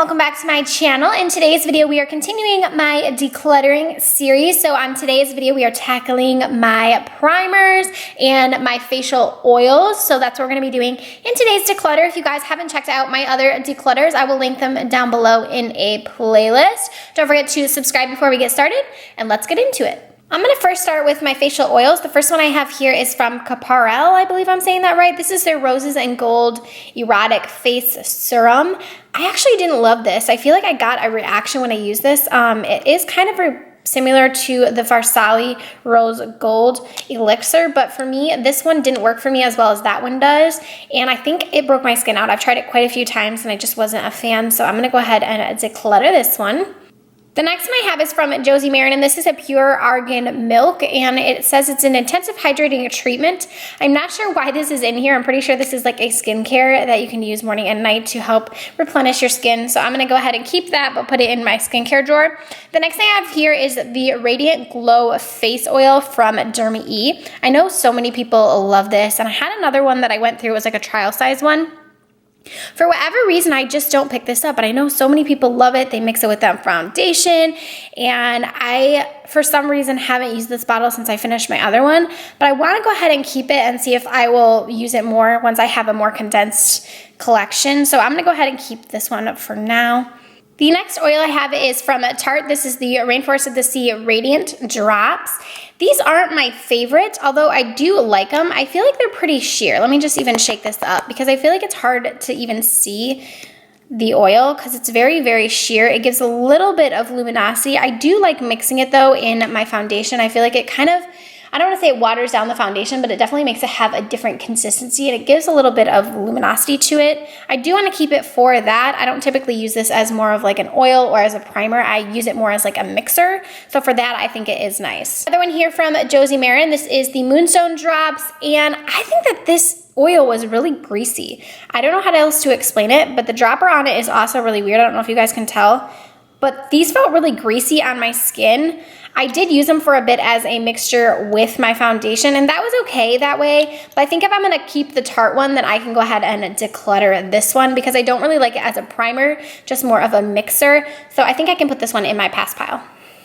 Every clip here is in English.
welcome back to my channel. In today's video, we are continuing my decluttering series. So on today's video, we are tackling my primers and my facial oils. So that's what we're gonna be doing in today's declutter. If you guys haven't checked out my other declutters, I will link them down below in a playlist. Don't forget to subscribe before we get started, and let's get into it. I'm gonna first start with my facial oils. The first one I have here is from Covergirl, I believe I'm saying that right. This is their Roses and Gold Erotic Face Serum. I actually didn't love this. I feel like I got a reaction when I used this. It is kind of similar to the Farsali Rose Gold Elixir, but for me, this one didn't work for me as well as that one does, and I think it broke my skin out. I've tried it quite a few times and I just wasn't a fan, so I'm gonna go ahead and declutter this one. The next one I have is from Josie Maran, and this is a pure argan milk, and it says it's an intensive hydrating treatment. I'm not sure why this is in here. I'm pretty sure this is like a skincare that you can use morning and night to help replenish your skin. So I'm gonna go ahead and keep that, but put it in my skincare drawer. The next thing I have here is the Radiant Glow Face Oil from Derma. I know so many people love this, and I had another one that I went through. It was like a trial size one. For whatever reason, I just don't pick this up, but I know so many people love it. They mix it with their foundation, and I, for some reason, haven't used this bottle since I finished my other one, but I want to go ahead and keep it and see if I will use it more once I have a more condensed collection. So I'm going to go ahead and keep this one up for now. The next oil I have is from Tarte. This is the Rainforest of the Sea Radiant Drops. These aren't my favorite, although I do like them. I feel like they're pretty sheer. Let me just even shake this up because I feel like it's hard to even see the oil because it's very, very sheer. It gives a little bit of luminosity. I do like mixing it though in my foundation. I feel like it kind of, I don't want to say it waters down the foundation, but it definitely makes it have a different consistency, and it gives a little bit of luminosity to it. I do want to keep it for that. I don't typically use this as more of like an oil or as a primer. I use it more as like a mixer. So for that, I think it is nice. Another one here from Josie Maran. This is the Moonstone Drops, and I think that this oil was really greasy. I don't know how else to explain it, but the dropper on it is also really weird. I don't know if you guys can tell, but these felt really greasy on my skin. I did use them for a bit as a mixture with my foundation, and that was okay that way. But I think if I'm gonna keep the Tarte one, then I can go ahead and declutter this one because I don't really like it as a primer, just more of a mixer. So I think I can put this one in my pass pile.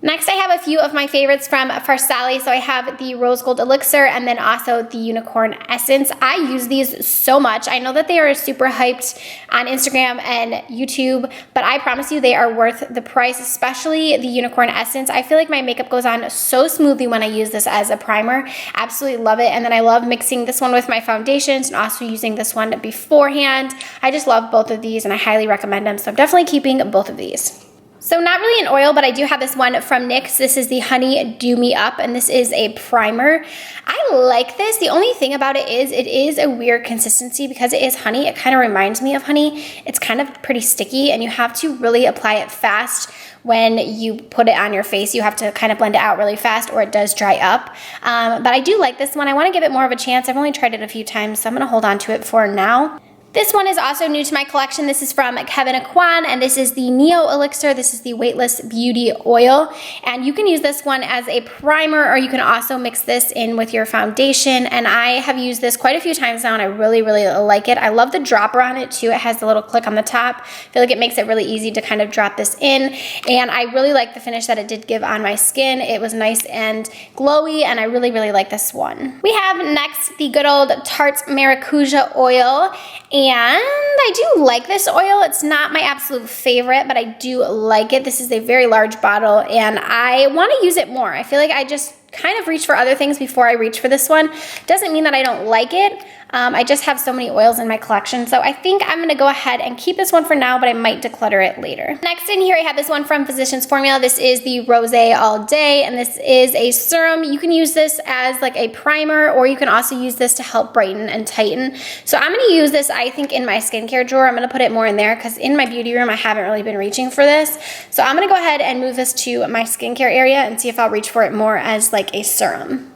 Next, I have a few of my favorites from Farsali. So I have the Rose Gold Elixir and then also the Unicorn Essence. I use these so much. I know that they are super hyped on Instagram and YouTube, but I promise you they are worth the price, especially the Unicorn Essence. I feel like my makeup goes on so smoothly when I use this as a primer. Absolutely love it. And then I love mixing this one with my foundations and also using this one beforehand. I just love both of these and I highly recommend them. So I'm definitely keeping both of these. So not really an oil, but I do have this one from NYX. This is the Honey Dew Me Up, and this is a primer. I like this. The only thing about it is a weird consistency because it is honey. It kind of reminds me of honey. It's kind of pretty sticky, and you have to really apply it fast when you put it on your face. You have to kind of blend it out really fast or it does dry up. But I do like this one. I want to give it more of a chance. I've only tried it a few times, so I'm going to hold on to it for now. This one is also new to my collection. This is from Kevyn Aucoin, and this is the Neo Elixir. This is the Weightless Beauty Oil, and you can use this one as a primer, or you can also mix this in with your foundation, and I have used this quite a few times now, and I really, really like it. I love the dropper on it, too. It has the little click on the top. I feel like it makes it really easy to kind of drop this in, and I really like the finish that it did give on my skin. It was nice and glowy, and I really, really like this one. We have next the good old Tarts Maracuja Oil, and I do like this oil. It's not my absolute favorite, but I do like it. This is a very large bottle, and I want to use it more. I feel like I just kind of reach for other things before I reach for this one. Doesn't mean that I don't like it. I just have so many oils in my collection, so I think I'm gonna go ahead and keep this one for now, but I might declutter it later. Next in here, I have this one from Physicians Formula. This is the Rosé All Day, and this is a serum. You can use this as like a primer, or you can also use this to help brighten and tighten. So I'm gonna use this, I think, in my skincare drawer. I'm gonna put it more in there because in my beauty room, I haven't really been reaching for this. So I'm gonna go ahead and move this to my skincare area and see if I'll reach for it more as like a serum.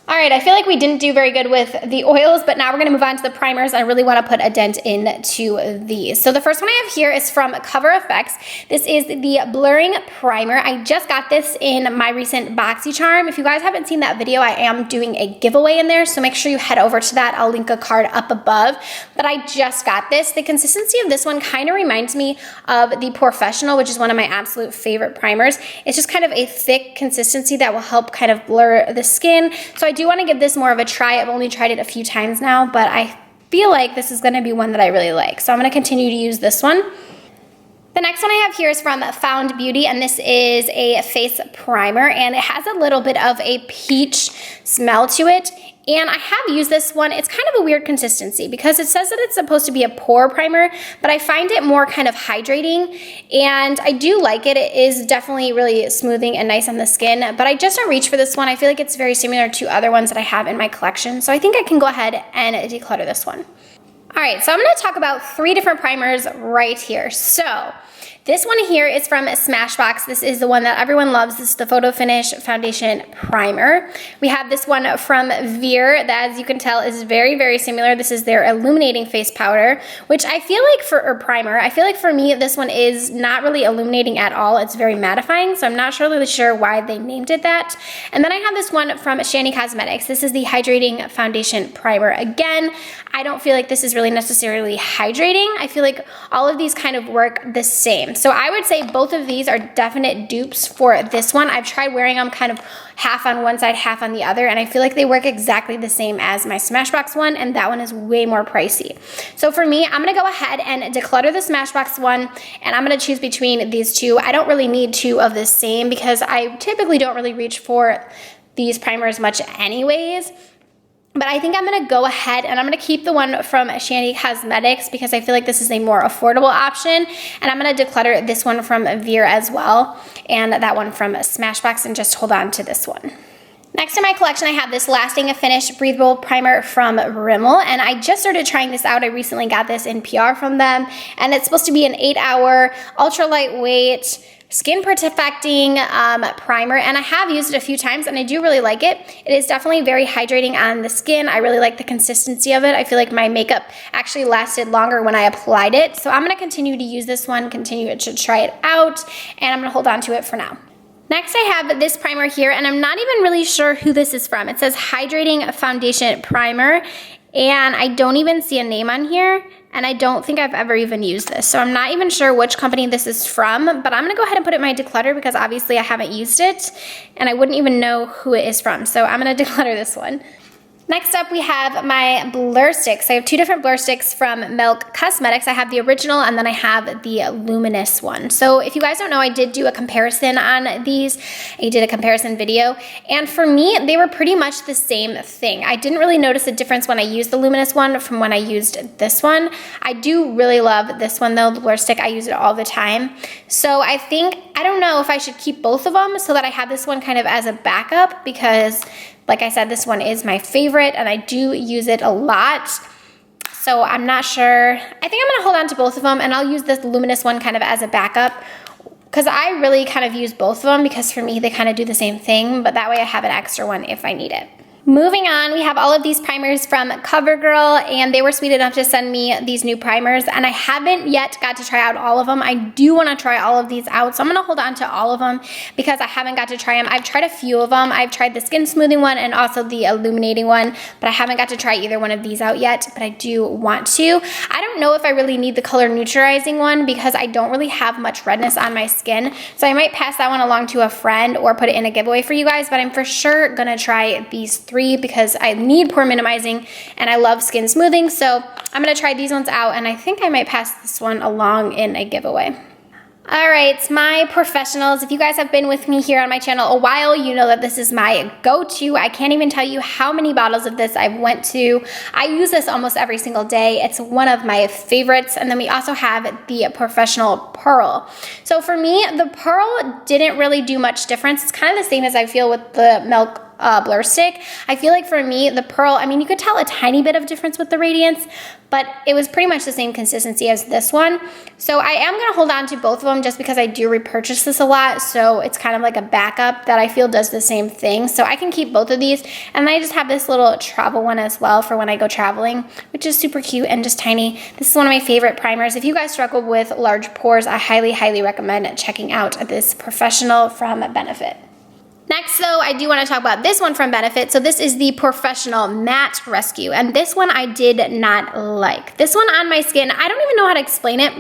All right, I feel like we didn't do very good with the oils, but now we're gonna move on to the primers. I really wanna put a dent into these. So the first one I have here is from Cover FX. This is the Blurring Primer. I just got this in my recent BoxyCharm. If you guys haven't seen that video, I am doing a giveaway in there, so make sure you head over to that. I'll link a card up above. But I just got this. The consistency of this one kind of reminds me of the Professional, which is one of my absolute favorite primers. It's just kind of a thick consistency that will help kind of blur the skin. So I do want to give this more of a try. I've only tried it a few times now, but I feel like this is going to be one that I really like. So I'm going to continue to use this one. The next one I have here is from Found Beauty, and this is a face primer, and it has a little bit of a peach smell to it. And I have used this one. It's kind of a weird consistency because it says that it's supposed to be a pore primer, but I find it more kind of hydrating, and I do like it. It is definitely really smoothing and nice on the skin, but I just don't reach for this one. I feel like it's very similar to other ones that I have in my collection, so I think I can go ahead and declutter this one. All right, so I'm gonna talk about 3 different primers right here. So this one here is from Smashbox. This is the one that everyone loves. This is the Photo Finish Foundation Primer. We have this one from Veer that, as you can tell, is very, very similar. This is their Illuminating Face Powder, which I feel like primer, I feel like for me, this one is not really illuminating at all. It's very mattifying, so I'm not really sure why they named it that. And then I have this one from Shandy Cosmetics. This is the Hydrating Foundation Primer. Again, I don't feel like this is really necessarily hydrating. I feel like all of these kind of work the same. So I would say both of these are definite dupes for this one. I've tried wearing them kind of half on one side, half on the other, and I feel like they work exactly the same as my Smashbox one, and that one is way more pricey. So for me, I'm gonna go ahead and declutter the Smashbox one, and I'm gonna choose between these two. I don't really need 2 of the same because I typically don't really reach for these primers much anyways. But I think I'm gonna go ahead and I'm gonna keep the one from Shandy Cosmetics because I feel like this is a more affordable option. And I'm gonna declutter this one from Veer as well, and that one from Smashbox, and just hold on to this one. Next in my collection, I have this Lasting Finish Breathable Primer from Rimmel, and I just started trying this out. I recently got this in PR from them, and it's supposed to be an 8-hour, ultra lightweight, skin perfecting primer, and I have used it a few times and I do really like it. It is definitely very hydrating on the skin. I really like the consistency of it. I feel like my makeup actually lasted longer when I applied it. So I'm gonna continue to use this one, continue to try it out, and I'm gonna hold on to it for now. Next, I have this primer here, and I'm not even really sure who this is from. It says Hydrating Foundation Primer, and I don't even see a name on here, and I don't think I've ever even used this. So I'm not even sure which company this is from, but I'm gonna go ahead and put it in my declutter because obviously I haven't used it, and I wouldn't even know who it is from. So I'm gonna declutter this one. Next up, we have my blur sticks. I have 2 different blur sticks from Milk Cosmetics. I have the original, and then I have the luminous one. So if you guys don't know, I did do a comparison on these. I did a comparison video, and for me, they were pretty much the same thing. I didn't really notice a difference when I used the luminous one from when I used this one. I do really love this one though, the blur stick. I use it all the time. So I don't know if I should keep both of them so that I have this one kind of as a backup, because like I said, this one is my favorite and I do use it a lot. So I'm not sure. I think I'm gonna hold on to both of them, and I'll use this luminous one kind of as a backup because I really kind of use both of them because for me, they kind of do the same thing, but that way I have an extra one if I need it. Moving on, we have all of these primers from Covergirl, and they were sweet enough to send me these new primers, and I haven't yet got to try out all of them. I do want to try all of these out, so I'm going to hold on to all of them because I haven't got to try them. I've tried a few of them. I've tried the skin smoothing one and also the illuminating one, but I haven't got to try either one of these out yet, but I do want to. I don't know if I really need the color neutralizing one because I don't really have much redness on my skin, so I might pass that one along to a friend or put it in a giveaway for you guys, but I'm for sure going to try these 3 because I need pore minimizing and I love skin smoothing. So I'm gonna try these ones out, and I think I might pass this one along in a giveaway. All right, my professionals, if you guys have been with me here on my channel a while, you know that this is my go-to. I can't even tell you how many bottles of this I've went to. I use this almost every single day. It's one of my favorites. And then we also have the Professional Pearl. So for me, the Pearl didn't really do much difference. It's kind of the same as I feel with the Milk blur stick. I feel like for me, the Pearl, I mean, you could tell a tiny bit of difference with the Radiance, but it was pretty much the same consistency as this one. So I am gonna hold on to both of them just because I do repurchase this a lot. So it's kind of like a backup that I feel does the same thing. So I can keep both of these. And I just have this little travel one as well for when I go traveling, which is super cute and just tiny. This is one of my favorite primers. If you guys struggle with large pores, I highly, highly recommend checking out this Professional from Benefit. Next, though, I do want to talk about this one from Benefit. So this is the Professional Matte Rescue, and this one I did not like. This one on my skin, I don't even know how to explain it.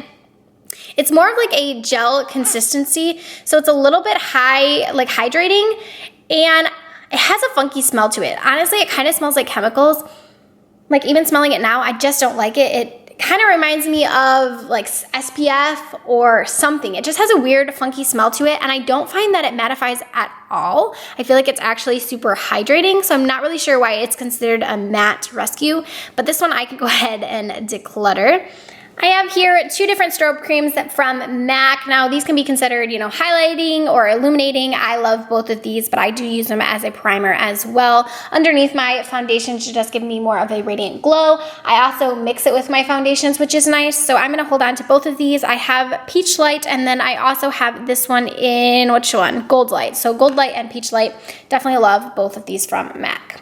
It's more of like a gel consistency, so it's a little bit high, like hydrating, and it has a funky smell to it. Honestly, it kind of smells like chemicals. Like even smelling it now, I just don't like it. It kind of reminds me of like SPF or something. It just has a weird funky smell to it, and I don't find that it mattifies at all. I feel like it's actually super hydrating, so I'm not really sure why it's considered a matte rescue, but this one I can go ahead and declutter. I have here 2 different strobe creams from MAC. Now these can be considered, you know, highlighting or illuminating. I love both of these, but I do use them as a primer as well. Underneath my foundation to just give me more of a radiant glow. I also mix it with my foundations, which is nice. So I'm gonna hold on to both of these. I have Peach Light, and then I also have this one in, which one? Gold Light. So Gold Light and Peach Light. Definitely love both of these from MAC.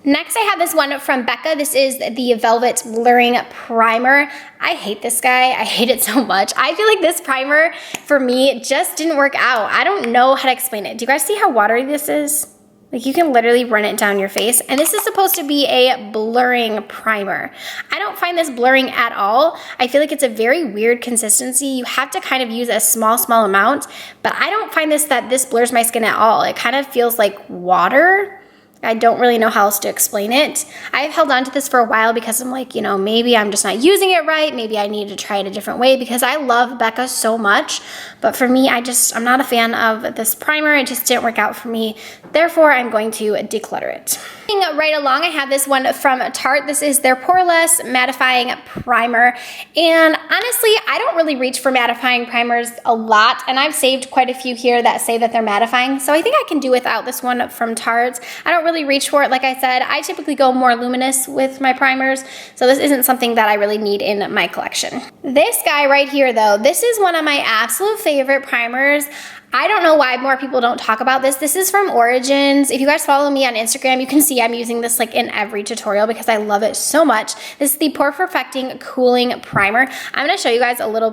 Next, I have this one from Becca. This is the Velvet Blurring Primer. I hate this guy. I hate it so much. I feel like this primer, for me, just didn't work out. I don't know how to explain it. Do you guys see how watery this is? Like you can literally run it down your face. And this is supposed to be a blurring primer. I don't find this blurring at all. I feel like it's a very weird consistency. You have to kind of use a small amount, but I don't find that this blurs my skin at all. It kind of feels like water. I don't really know how else to explain it. I've held on to this for a while because I'm like, you know, maybe I'm just not using it right. Maybe I need to try it a different way because I love Becca so much. But for me, I'm not a fan of this primer. It just didn't work out for me. Therefore, I'm going to declutter it. Moving right along, I have this one from Tarte. This is their Poreless Mattifying Primer. And honestly, I don't really reach for mattifying primers a lot. And I've saved quite a few here that say that they're mattifying. So I think I can do without this one from Tarte. I don't really reach for it. Like I said, I typically go more luminous with my primers, so this isn't something that I really need in my collection. This guy right here though, this is one of my absolute favorite primers. I don't know why more people don't talk about this. This is from Origins. If you guys follow me on Instagram, you can see I'm using this like in every tutorial because I love it so much. This is the Pore Perfecting Cooling Primer. I'm gonna show you guys a little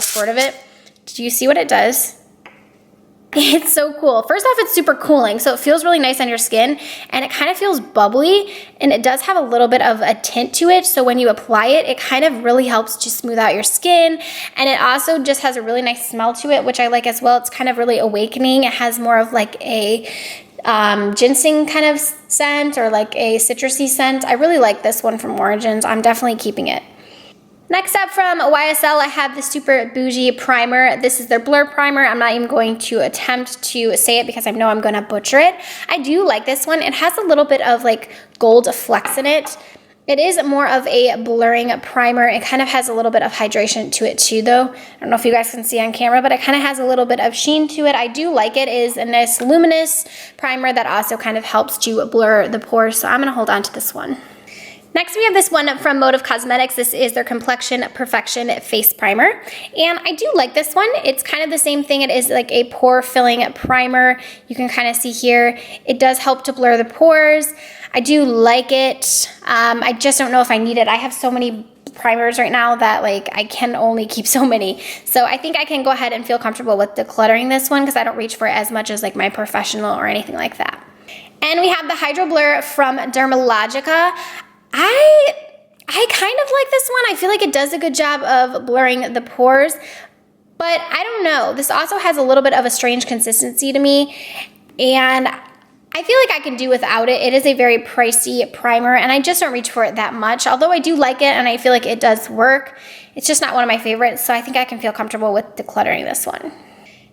squirt of it. Do you see what it does? It's so cool. First off, it's super cooling, so it feels really nice on your skin, and it kind of feels bubbly, and it does have a little bit of a tint to it, so when you apply it, it kind of really helps to smooth out your skin, and it also just has a really nice smell to it, which I like as well. It's kind of really awakening. It has more of like a ginseng kind of scent or like a citrusy scent. I really like this one from Origins. I'm definitely keeping it. Next up from YSL, I have the Super Bougie Primer. This is their Blur Primer. I'm not even going to attempt to say it because I know I'm going to butcher it. I do like this one. It has a little bit of like gold flecks in it. It is more of a blurring primer. It kind of has a little bit of hydration to it too though. I don't know if you guys can see on camera, but it kind of has a little bit of sheen to it. I do like it. It is a nice luminous primer that also kind of helps to blur the pores. So I'm going to hold on to this one. Next, we have this one from Motive Cosmetics. This is their Complexion Perfection Face Primer. And I do like this one. It's kind of the same thing. It is like a pore filling primer. You can kind of see here, it does help to blur the pores. I do like it. I just don't know if I need it. I have so many primers right now that like I can only keep so many. So I think I can go ahead and feel comfortable with decluttering this one because I don't reach for it as much as like my Professional or anything like that. And we have the Hydro Blur from Dermalogica. I kind of like this one. I feel like it does a good job of blurring the pores, but I don't know. This also has a little bit of a strange consistency to me, and I feel like I can do without it. It is a very pricey primer, and I just don't reach for it that much, although I do like it, and I feel like it does work. It's just not one of my favorites, so I think I can feel comfortable with decluttering this one.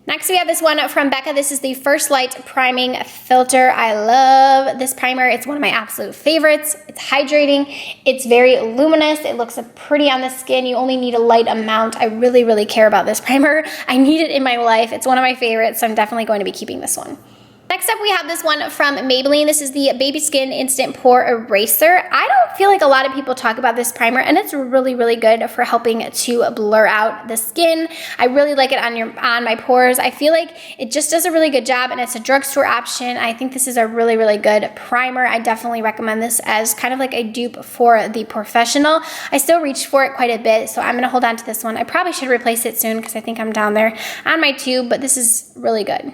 Next, we have this one from Becca. This is the First Light Priming Filter. I love this primer. It's one of my absolute favorites. It's hydrating. It's very luminous. It looks pretty on the skin. You only need a light amount. I really, really care about this primer. I need it in my life. It's one of my favorites, so I'm definitely going to be keeping this one. Next up, we have this one from Maybelline. This is the Baby Skin Instant Pore Eraser. I don't feel like a lot of people talk about this primer, and it's really, really good for helping to blur out the skin. I really like it on my pores. I feel like it just does a really good job, and it's a drugstore option. I think this is a really, really good primer. I definitely recommend this as kind of like a dupe for the professional. I still reach for it quite a bit, so I'm gonna hold on to this one. I probably should replace it soon because I think I'm down there on my tube, but this is really good.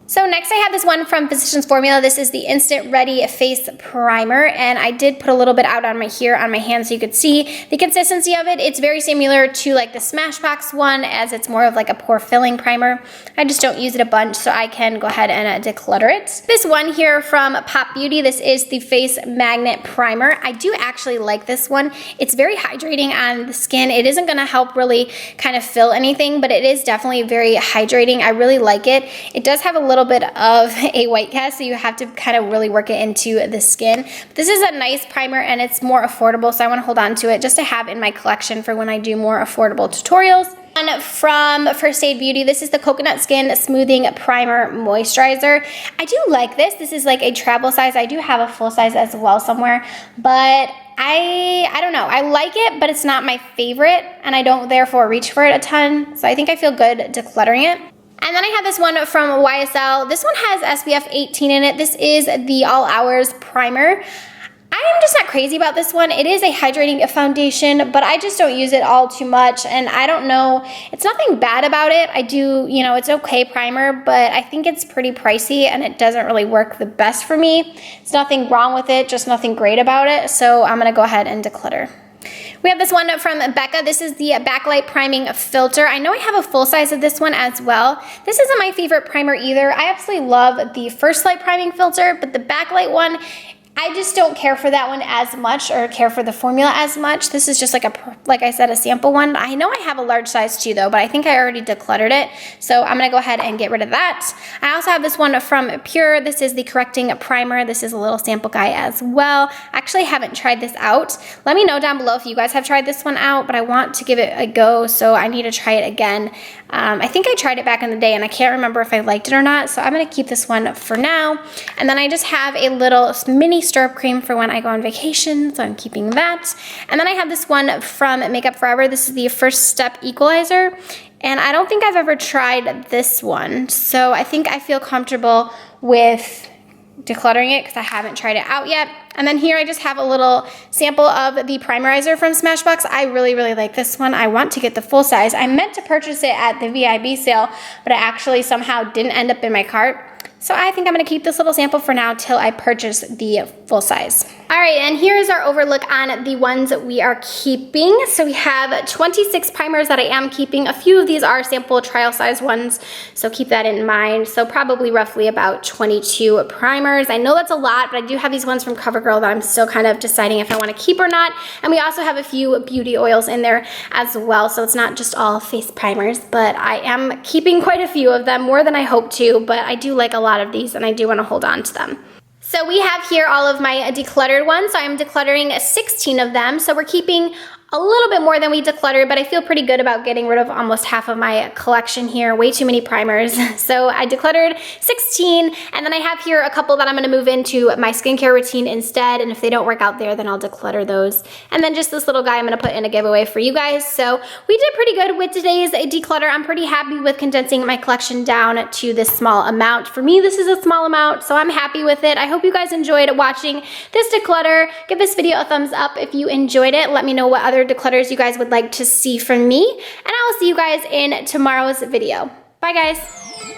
So next I have this one from Physicians Formula. This is the Instant Ready Face Primer, and I did put a little bit out on my hand so you could see the consistency of it. It's very similar to like the Smashbox one, as it's more of like a pore filling primer. I just don't use it a bunch, so I can go ahead and declutter it. This one here from Pop Beauty, this is the Face Magnet Primer. I do actually like this one. It's very hydrating on the skin. It isn't gonna help really kind of fill anything, but it is definitely very hydrating. I really like it. It does have a little bit of a white cast, so you have to kind of really work it into the skin. But this is a nice primer, and it's more affordable, so I want to hold on to it just to have in my collection for when I do more affordable tutorials. And from First Aid Beauty, this is the Coconut Skin Smoothing Primer Moisturizer. I do like this. This is like a travel size. I do have a full size as well somewhere, but I don't know. I like it, but it's not my favorite, and I don't therefore reach for it a ton, so I think I feel good decluttering it. And then I have this one from YSL. This one has SPF 18 in it. This is the All Hours Primer. I am just not crazy about this one. It is a hydrating foundation, but I just don't use it all too much, and I don't know. It's nothing bad about it. I do, you know, it's okay primer, but I think it's pretty pricey, and it doesn't really work the best for me. There's nothing wrong with it, just nothing great about it, so I'm gonna go ahead and declutter. We have this one from Becca. This is the Backlight Priming Filter. I know I have a full size of this one as well. This isn't my favorite primer either. I absolutely love the First Light Priming Filter, but the Backlight one, I just don't care for that one as much, or care for the formula as much. This is just like I said, a sample one. I know I have a large size too though, but I think I already decluttered it, so I'm gonna go ahead and get rid of that. I also have this one from Pure. This is the Correcting Primer. This is a little sample guy as well. Actually, I haven't tried this out. Let me know down below if you guys have tried this one out, but I want to give it a go, so I need to try it again. I think I tried it back in the day, and I can't remember if I liked it or not, so I'm gonna keep this one for now. And then I just have a little mini stirrup cream for when I go on vacation, so I'm keeping that. And then I have this one from Makeup Forever. This is the First Step Equalizer, and I don't think I've ever tried this one, so I think I feel comfortable with decluttering it because I haven't tried it out yet. And then here I just have a little sample of the primerizer from Smashbox. I really, really like this one. I want to get the full size. I meant to purchase it at the VIB sale, but I actually somehow didn't end up in my cart. So I think I'm gonna keep this little sample for now till I purchase the full size. All right, and here's our overlook on the ones that we are keeping. So we have 26 primers that I am keeping. A few of these are sample trial size ones, so keep that in mind. So probably roughly about 22 primers. I know that's a lot, but I do have these ones from Covergirl that I'm still kind of deciding if I wanna keep or not. And we also have a few beauty oils in there as well, so it's not just all face primers, but I am keeping quite a few of them, more than I hope to, but I do like a lot of these, and I do want to hold on to them. So we have here all of my decluttered ones. So I'm decluttering 16 of them. So we're keeping a little bit more than we decluttered, but I feel pretty good about getting rid of almost half of my collection here. Way too many primers. So I decluttered 16, and then I have here a couple that I'm gonna move into my skincare routine instead, and if they don't work out there, then I'll declutter those. And then just this little guy I'm gonna put in a giveaway for you guys. So we did pretty good with today's declutter. I'm pretty happy with condensing my collection down to this small amount. For me, this is a small amount, so I'm happy with it. I hope you guys enjoyed watching this declutter. Give this video a thumbs up if you enjoyed it. Let me know what other declutters you guys would like to see from me, and I will see you guys in tomorrow's video. Bye guys.